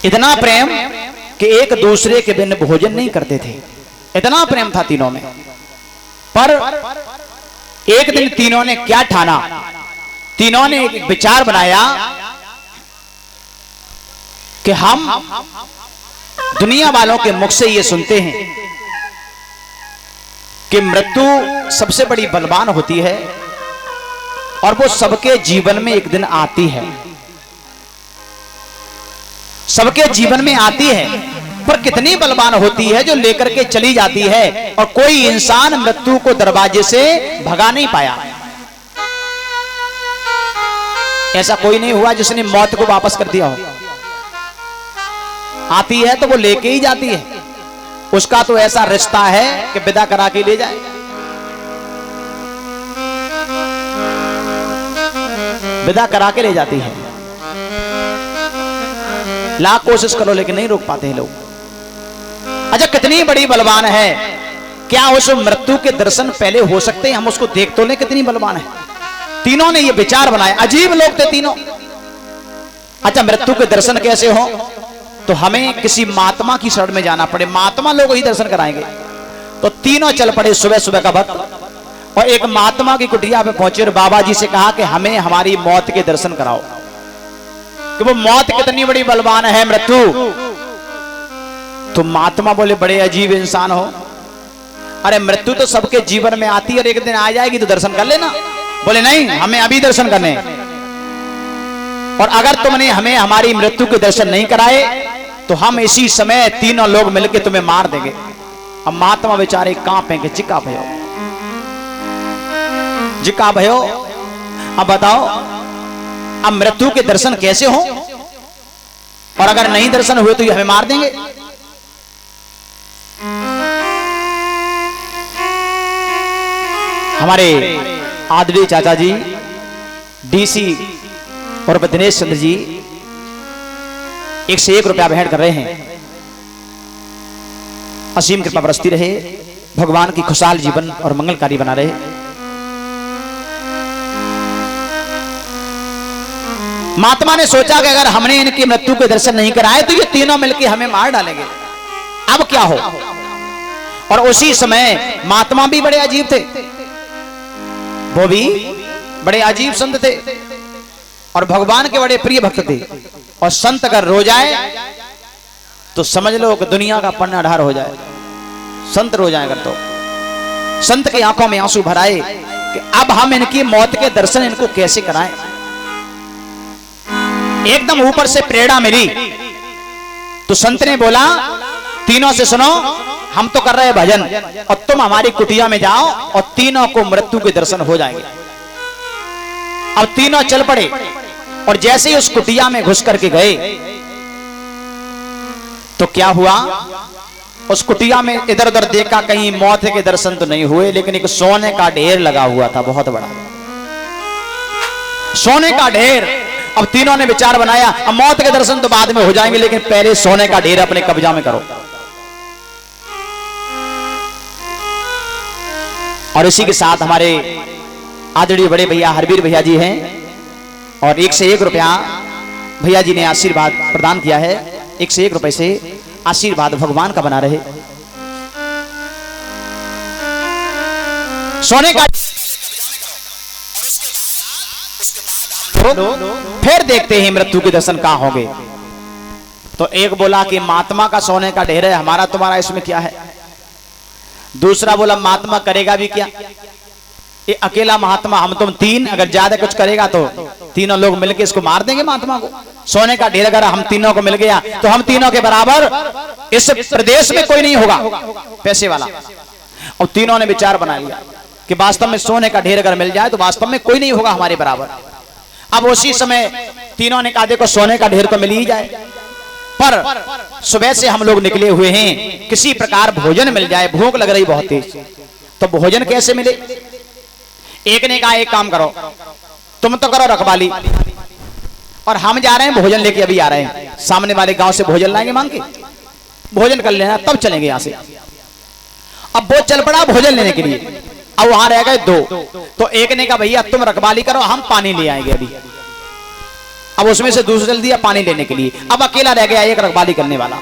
इतना प्रेम कि एक दूसरे के बिन भोजन नहीं करते थे, इतना प्रेम था तीनों में। पर एक दिन तीनों ने क्या ठाना, तीनों ने एक विचार बनाया कि हम दुनिया वालों के मुख से ये सुनते हैं कि मृत्यु सबसे बड़ी बलवान होती है और वो सबके जीवन में एक दिन आती है, सबके जीवन में आती है, पर कितनी बलवान होती है जो लेकर के चली जाती है और कोई इंसान मृत्यु को दरवाजे से भगा नहीं पाया। ऐसा कोई नहीं हुआ जिसने मौत को वापस कर दिया हो। आती है तो वो लेके ही जाती है, उसका तो ऐसा रिश्ता है कि विदा करा के ले जाए। विदा करा के ले जाती है। लाख कोशिश करो लेकिन नहीं रोक पाते हैं लोग। अच्छा, कितनी बड़ी बलवान है, क्या उस मृत्यु के दर्शन पहले हो सकते हैं? हम उसको देख तो लें कितनी बलवान है। तीनों ने ये विचार बनाया, अजीब लोग थे तीनों। अच्छा, मृत्यु के दर्शन कैसे हो? तो हमें किसी महात्मा की शरण में जाना पड़े, महात्मा लोग ही दर्शन कराएंगे। तो तीनों चल पड़े सुबह सुबह का वक्त और एक महात्मा की कुटिया पे पहुंचे और बाबा जी से कहा कि हमें हमारी मौत के दर्शन कराओ, कि वो मौत कितनी बड़ी बलवान है मृत्यु। तो महात्मा बोले, बड़े अजीब इंसान हो, अरे मृत्यु तो सबके जीवन में आती है और एक दिन आ जाएगी तो दर्शन कर लेना। बोले नहीं, हमें अभी दर्शन करने, और अगर तुमने हमें हमारी मृत्यु के दर्शन नहीं कराए तो हम इसी समय तीनों लोग मिलकर तुम्हें मार देंगे। अब महात्मा बेचारे कांपेंगे, चिका भयो, जिका भयो। अब बताओ, अब मृत्यु के दर्शन कैसे हो, और अगर नहीं दर्शन हुए तो ये हमें मार देंगे। हमारे आदरणीय चाचा जी डीसी और दिनेश चंद्र जी 1 से 1 रुपया भेंट कर रहे हैं। असीम कृपा बरसती रहे, भगवान की खुशहाल जीवन और मंगलकारी बना रहे। महात्मा ने सोचा कि अगर हमने इनकी मृत्यु के दर्शन नहीं कराए तो ये तीनों मिलकर हमें मार डालेंगे, अब क्या हो। और उसी समय महात्मा भी बड़े अजीब थे, वो भी बड़े अजीब संत थे और भगवान के बड़े प्रिय भक्त थे। और संत अगर रो जाए तो समझ लो कि दुनिया का पन्ना ढार हो जाए। संत रो जाए अगर तो संत की आंखों में आंसू भराए कि अब हम इनकी मौत के दर्शन इनको कैसे कराएं। एकदम ऊपर से प्रेरणा मिली तो संत ने बोला, तीनों से सुनो, हम तो कर रहे हैं भजन और तुम हमारी कुटिया में जाओ और तीनों को मृत्यु के दर्शन हो जाएंगे। अब तीनों चल पड़े और जैसे ही उस कुटिया में घुस करके गए तो क्या हुआ, उस कुटिया में इधर उधर देखा, कहीं मौत के दर्शन तो नहीं हुए, लेकिन एक सोने का ढेर लगा हुआ था, बहुत बड़ा सोने का ढेर। अब तीनों ने विचार बनाया, अब मौत के दर्शन तो बाद में हो जाएंगे, लेकिन पहले सोने का ढेर अपने कब्जा में करो। और इसी के साथ हमारे आदरणीय बड़े भैया हरवीर भैया जी हैं और 1 से 1 रुपया भैया जी ने आशीर्वाद प्रदान किया है। 1 से 1 रुपए से आशीर्वाद भगवान का बना रहे। सोने का फिर देखते हैं मृत्यु के दर्शन कहां होंगे। तो एक बोला कि महात्मा का सोने का ढेर है, हमारा तुम्हारा इसमें क्या है। दूसरा बोला, महात्मा करेगा भी क्या, ये अकेला महात्मा, हम तुम तीन, अगर ज्यादा कुछ करेगा तो तीनों लोग मिलकर इसको मार देंगे महात्मा को। सोने का ढेर अगर हम तीनों को मिल गया तो हम तीनों के बराबर इस प्रदेश में कोई नहीं होगा पैसे वाला। और तीनों ने विचार बना लिया कि वास्तव में सोने का ढेर अगर मिल जाए तो वास्तव में कोई नहीं होगा हमारे बराबर। अब उसी समय तीनों ने कहा, देखो सोने का ढेर तो मिल ही जाए, पर सुबह से हम लोग निकले हुए हैं, किसी प्रकार भोजन मिल जाए, भूख लग रही बहुत तेज। तो भोजन कैसे मिले। एक ने कहा, एक काम करो, तुम तो करो रखवाली और हम जा रहे हैं भोजन लेके, अभी आ रहे हैं, सामने वाले गांव से भोजन लाएंगे मांग के, भोजन कर लेना तब चलेंगे यहां से। अब वो चल पड़ा भोजन लेने के लिए। अब वहां रह गए 2, तो एक ने कहा, भैया तुम रखवाली करो, हम पानी ले आएंगे अभी। अब उसमें से दूसरा चल दिया पानी लेने के लिए, अब अकेला रह गया एक रखवाली करने वाला।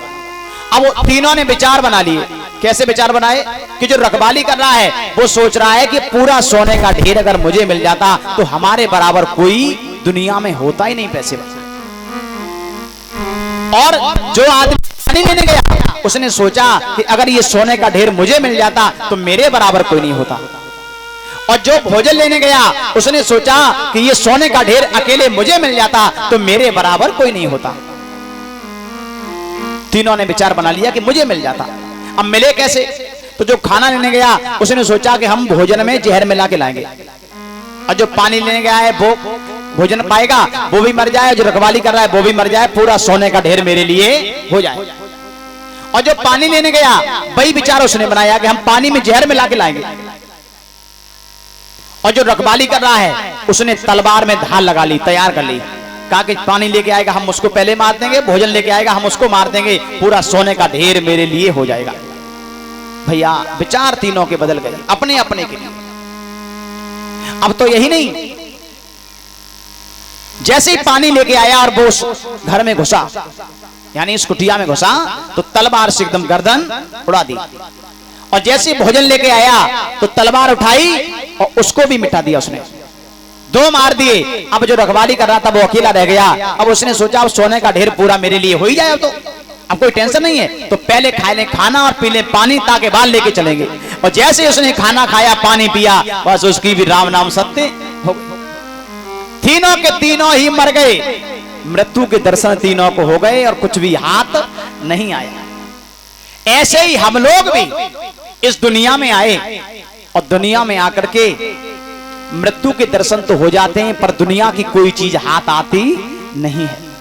अब वो तीनों ने विचार बना लिए। कैसे विचार बनाए कि जो रखवाली कर रहा है वो सोच रहा है कि पूरा सोने का ढेर अगर मुझे मिल जाता तो हमारे बराबर कोई दुनिया में होता ही नहीं पैसे। और जो आदमी पानी लेने गया उसने सोचा कि अगर ये सोने का ढेर मुझे मिल जाता तो मेरे बराबर कोई नहीं होता। और जो भोजन लेने गया उसने सोचा कि ये सोने का ढेर अकेले मुझे मिल जाता तो मेरे बराबर कोई नहीं होता। तीनों ने विचार बना लिया कि मुझे मिल जाता। अब मिले कैसे? तो जो खाना लेने गया उसने सोचा कि हम भोजन में जहर मिला के लाएंगे, और जो पानी लेने गया है वो भोजन पाएगा वो भी मर जाए, जो रखवाली कर रहा है वो भी मर जाए, पूरा सोने का ढेर मेरे लिए हो जाए। और जो पानी लेने गया वही विचार उसने बनाया कि हम पानी में जहर मिला के लाएंगे। और जो रखवाली कर रहा है उसने तलवार में धार लगा ली, तैयार कर ली, कहा कि पानी लेके आएगा हम उसको पहले मार देंगे, भोजन लेके आएगा हम उसको मार देंगे, पूरा सोने का ढेर मेरे लिए हो जाएगा। भैया विचार तीनों के बदल गए अपने अपने के लिए। अब तो यही नहीं, जैसे ही पानी लेके आया और वो घर में घुसा, यानी इस कुटिया में घुसा, तो तलवार से एकदम गर्दन उड़ा दी। और जैसे भोजन लेके आया तो तलवार उठाई और उसको भी मिटा दिया उसने, दो मार दिए। अब जो रखवाली कर रहा था वो अकेला रह गया। अब उसने सोचा अब सोने का ढेर पूरा मेरे लिए हो ही जाए, अब कोई टेंशन नहीं है, तो पहले खा ले खाना और पी ले पानी, ताकि बाद लेके चलेंगे। और जैसे उसने खाना खाया पानी पिया, बस उसकी भी राम नाम सत्य हो गई। तीनों के तीनों ही मर गए, मृत्यु के दर्शन तीनों को हो गए और कुछ भी हाथ नहीं आया। ऐसे ही हम लोग भी इस दुनिया में आए और दुनिया में आकर के मृत्यु के दर्शन तो हो जाते हैं, पर दुनिया की कोई चीज हाथ आती नहीं है।